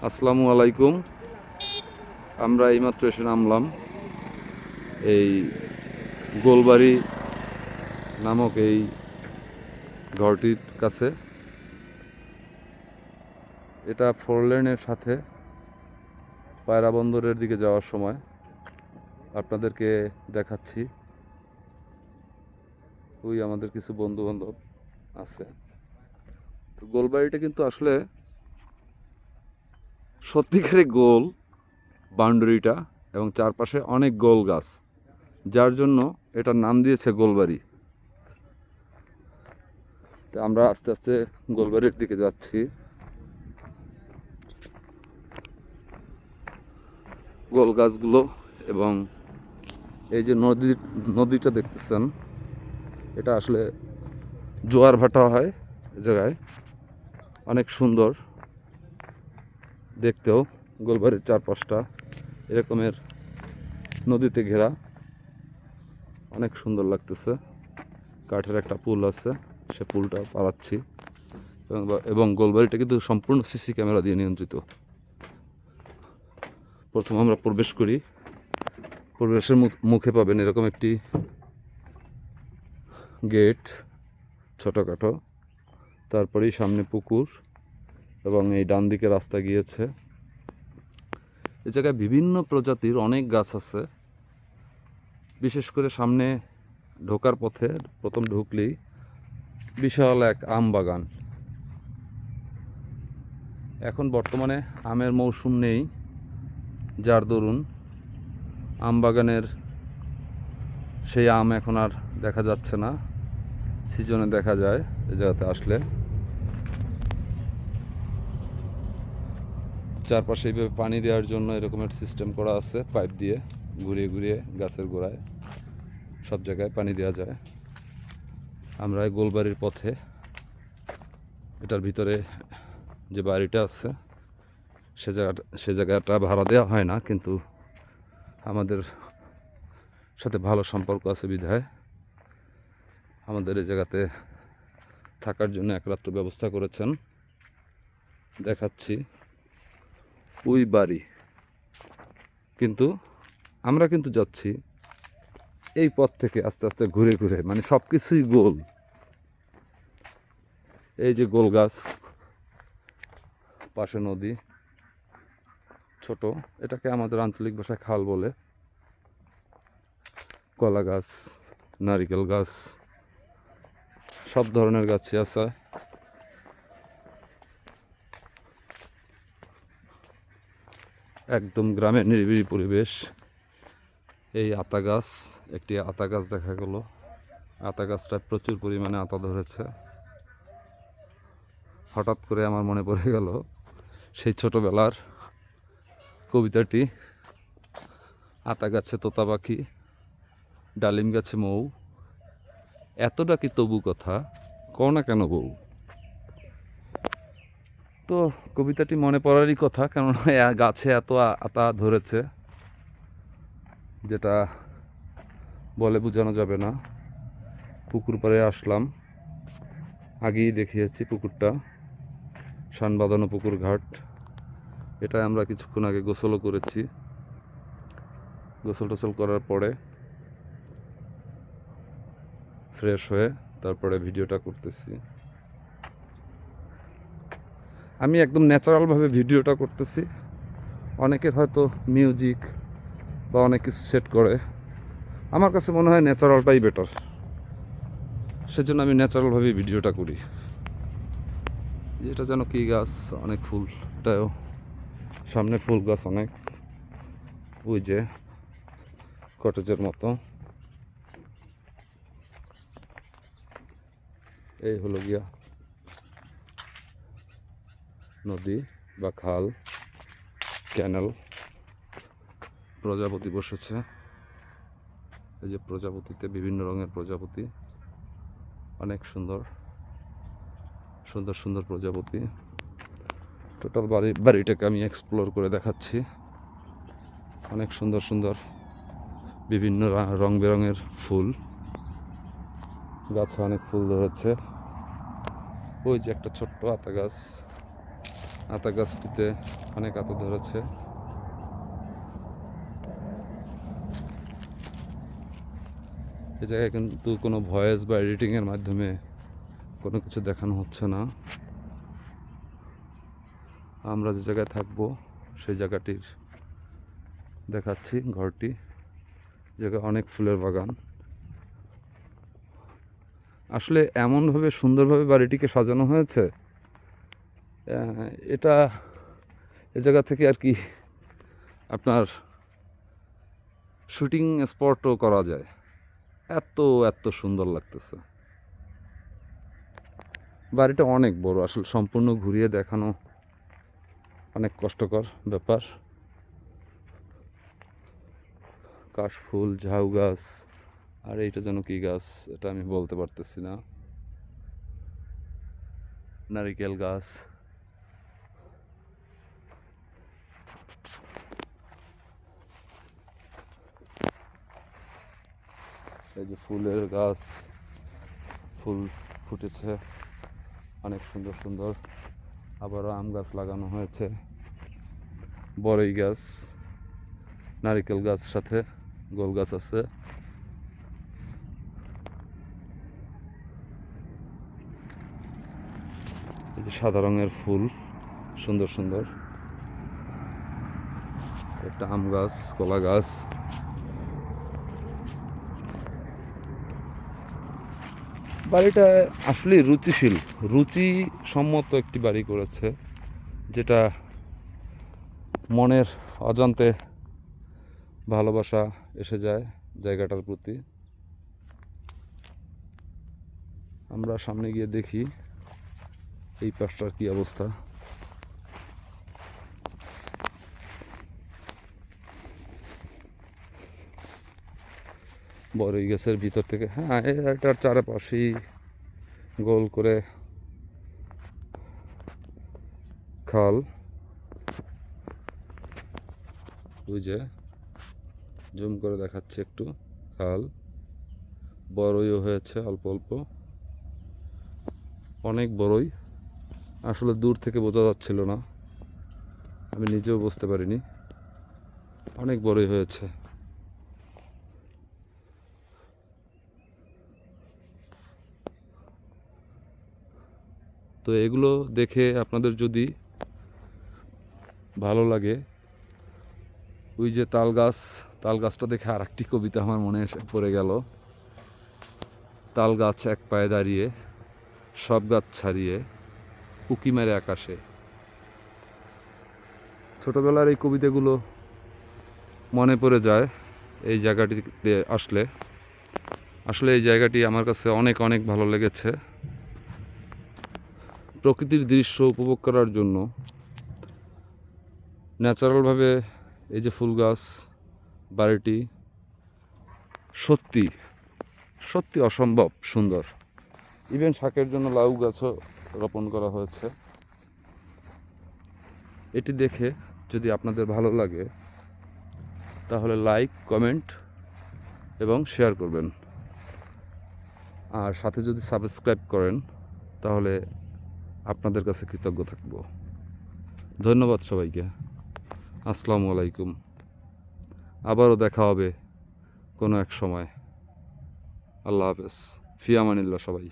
আসসালামু আলাইকুম। আমরা এইমাত্র এসে নামলাম এই গোলবাড়ি নামক এই ঘরটির কাছে। এটা 4 লেনের সাথে পায়রা বন্দরের দিকে যাওয়ার সময় আপনাদেরকে দেখাচ্ছি। ওই আমাদের কিছু বন্ধু বান্ধব আছে। তো গোলবাড়িটা কিন্তু আসলে সত্যিকারে গোল বাউন্ডারিটা, এবং চারপাশে অনেক গোল গাছ, যার জন্য এটার নাম দিয়েছে গোলবাড়ি। তো আমরা আস্তে আস্তে গোলবাড়ির দিকে যাচ্ছি। গোল গাছগুলো এবং এই যে নদীটা দেখতেছেন, এটা আসলে জোয়ার ভাটা হয় এ জায়গায়। অনেক সুন্দর দেখতেও গোলবাড়ির চারপাশটা এরকমের নদীতে ঘেরা, অনেক সুন্দর লাগতেছে। কাঠের একটা পুল আছে, সে পুলটা পাড়াচ্ছি। এবং গোলবাড়িটা কিন্তু সম্পূর্ণ সিসি ক্যামেরা দিয়ে নিয়ন্ত্রিত। প্রথম আমরা প্রবেশ করি, প্রবেশের মুখে পাবেন এরকম একটি গেট, ছোটোখাটো। তারপরেই সামনে পুকুর এবং এই ডান দিকে রাস্তা গিয়েছে। এই জায়গায় বিভিন্ন প্রজাতির অনেক গাছ আছে। বিশেষ করে সামনে ঢোকার পথে প্রথম ঢুকলেই বিশাল এক আম বাগান। এখন বর্তমানে আমের মৌসুম নেই, যার দরুন আম বাগানের সেই আম এখন আর দেখা যাচ্ছে না। সিজনে দেখা যায় এই জায়গাতে আসলে। চারপাশে এইভাবে পানি দেওয়ার জন্য এরকমের সিস্টেম করা আছে, পাইপ দিয়ে ঘুরিয়ে ঘুরিয়ে গাছের গোড়ায় সব জায়গায় পানি দেওয়া যায়। আমরা গোলবাড়ির পথে, এটার ভিতরে যে বাড়িটা আছে সে জায়গাটা ভাড়া দেওয়া হয় না, কিন্তু আমাদের সাথে ভালো সম্পর্ক আছে বিধায় আমাদের এই জায়গাতে থাকার জন্য এক রাত্র ব্যবস্থা করেছেন। দেখাচ্ছি ওই বাড়ি, কিন্তু আমরা কিন্তু যাচ্ছি এই পথ থেকে আস্তে আস্তে ঘুরে ঘুরে, মানে সব কিছুই গোল। এই যে গোল গাছ, পাশে নদী ছোট, এটাকে আমাদের আঞ্চলিক ভাষায় খাল বলে। কলা গাছ, নারিকেল গাছ, সব ধরনের গাছই আছে। একদম গ্রামের নিরিবিলি পরিবেশ। এই আতা গাছ, একটি আতা গাছ দেখা গেল। আতা গাছটায় প্রচুর পরিমাণে আতা ধরেছে। হঠাৎ করে আমার মনে পড়ে গেল সেই ছোটবেলার কবিতাটি, আতা গাছে তোতা পাখি, ডালিম গাছে মৌ, এতটা কি তবু কথা কও না কেন বউ। তো কবিতাটি মনে পড়ারই কথা, কেননা গাছে এত আতা ধরেছে যেটা বলে বোঝানো যাবে না। পুকুর পাড়ে আসলাম, আগেই দেখিয়েছি পুকুরটা, শান বাঁধানো পুকুর ঘাট। এটা আমরা কিছুক্ষণ আগে গোসলও করেছি। গোসল টোসল করার পরে ফ্রেশ হয়ে তারপরে ভিডিওটা করতেছি। আমি একদম ন্যাচারালভাবে ভিডিওটা করতেছি। অনেকের হয়তো মিউজিক বা অনেক কিছু সেট করে, আমার কাছে মনে হয় ন্যাচারালটাই বেটার। সেজন্য আমি ন্যাচারালভাবেই ভিডিওটা করি। এটা যেন কি গাছ, অনেক ফুল, এটাও সামনে ফুল গাছ অনেক, ওই যে কটেজের মতো। এই হলো গিয়া নদী বা খাল, ক্যানেল। প্রজাপতি বসেছে, এই যে প্রজাপতিতে বিভিন্ন রঙের প্রজাপতি, অনেক সুন্দর সুন্দর সুন্দর প্রজাপতি। টোটাল বাড়িটাকে আমি এক্সপ্লোর করে দেখাচ্ছি। অনেক সুন্দর সুন্দর বিভিন্ন রং বেরঙের ফুল, গাছে অনেক ফুল ধরেছে। ওই যে একটা ছোট্ট আতা গাছ, আতা গাছটিতে অনেক আতা ধরেছে। এই জায়গায় কিন্তু কোনো ভয়েস বা এডিটিংয়ের মাধ্যমে কোনো কিছু দেখানো হচ্ছে না। আমরা যে জায়গায় থাকবো সেই জায়গাটির দেখাচ্ছি ঘরটি। জায়গায় অনেক ফুলের বাগান। আসলে এমনভাবে সুন্দরভাবে বাড়িটিকে সাজানো হয়েছে, এটা এ জায়গা থেকে আর কি আপনার শুটিং স্পটও করা যায়, এত এত সুন্দর লাগতেছে। বাড়িটা অনেক বড়, আসলে সম্পূর্ণ ঘুরিয়ে দেখানো অনেক কষ্টকর ব্যাপার। কাশফুল, ঝাউ গাছ, আর এইটা যেন কি গাছ এটা আমি বলতে পারতেছি না, নারিকেল গাছ। এই যে ফুলের গাছ, ফুল ফুটেছে অনেক সুন্দর সুন্দর। আবারও আম গাছ লাগানো হয়েছে, বড়ই গাছ, নারিকেল গাছ, সাথে গোল গাছ আছে। এই যে সাদা রঙের ফুল, সুন্দর সুন্দর। একটা আম গাছ, কলা গাছ। বাড়িটা আসলে রুচিশীল, রুচিসম্মত একটি বাড়ি করেছে, যেটা মনের অজান্তে ভালোবাসা এসে যায় জায়গাটার প্রতি। আমরা সামনে গিয়ে দেখি এই পাশটার কি অবস্থা। বড়ই গাছের ভিতর থেকে, হ্যাঁ, এটার চারপাশেই গোল করে খাল। ওই যে জুম করে দেখাচ্ছে একটু, খাল। বড়ইও হয়েছে অল্প অল্প, অনেক বড়ই। আসলে দূর থেকে বোঝা যাচ্ছিল না, আমি নিজেও বুঝতে পারিনি, অনেক বড়ই হয়েছে। তো এগুলো দেখে আপনাদের যদি ভালো লাগে, ওই যে তাল গাছ, তাল গাছটা দেখে আর একটি কবিতা আমার মনে এসে পড়ে গেল। তাল গাছ এক পায়ে দাঁড়িয়ে, সব গাছ ছাড়িয়ে, উকি মেরে আকাশে। ছোটবেলার এই কবিতাগুলো মনে পড়ে যায় এই জায়গাটিতে আসলে। আসলে এই জায়গাটি আমার কাছে অনেক অনেক ভালো লেগেছে। প্রকৃতির দৃশ্য উপভোগ করার জন্য ন্যাচারালভাবে এই যে ফুল গাছ, বাড়িটি সত্যি সত্যি অসম্ভব সুন্দর। ইভেন শাকের জন্য লাউ গাছও রোপণ করা হয়েছে। এটি দেখে যদি আপনাদের ভালো লাগে তাহলে লাইক, কমেন্ট এবং শেয়ার করবেন। আর সাথে যদি সাবস্ক্রাইব করেন তাহলে আপনাদের কাছে কৃতজ্ঞ থাকব। ধন্যবাদ সবাইকে। আসসালামু আলাইকুম। আবারও দেখা হবে কোনো এক সময়। আল্লাহ হাফেজ, ফি আমানিল্লাহ সবাই।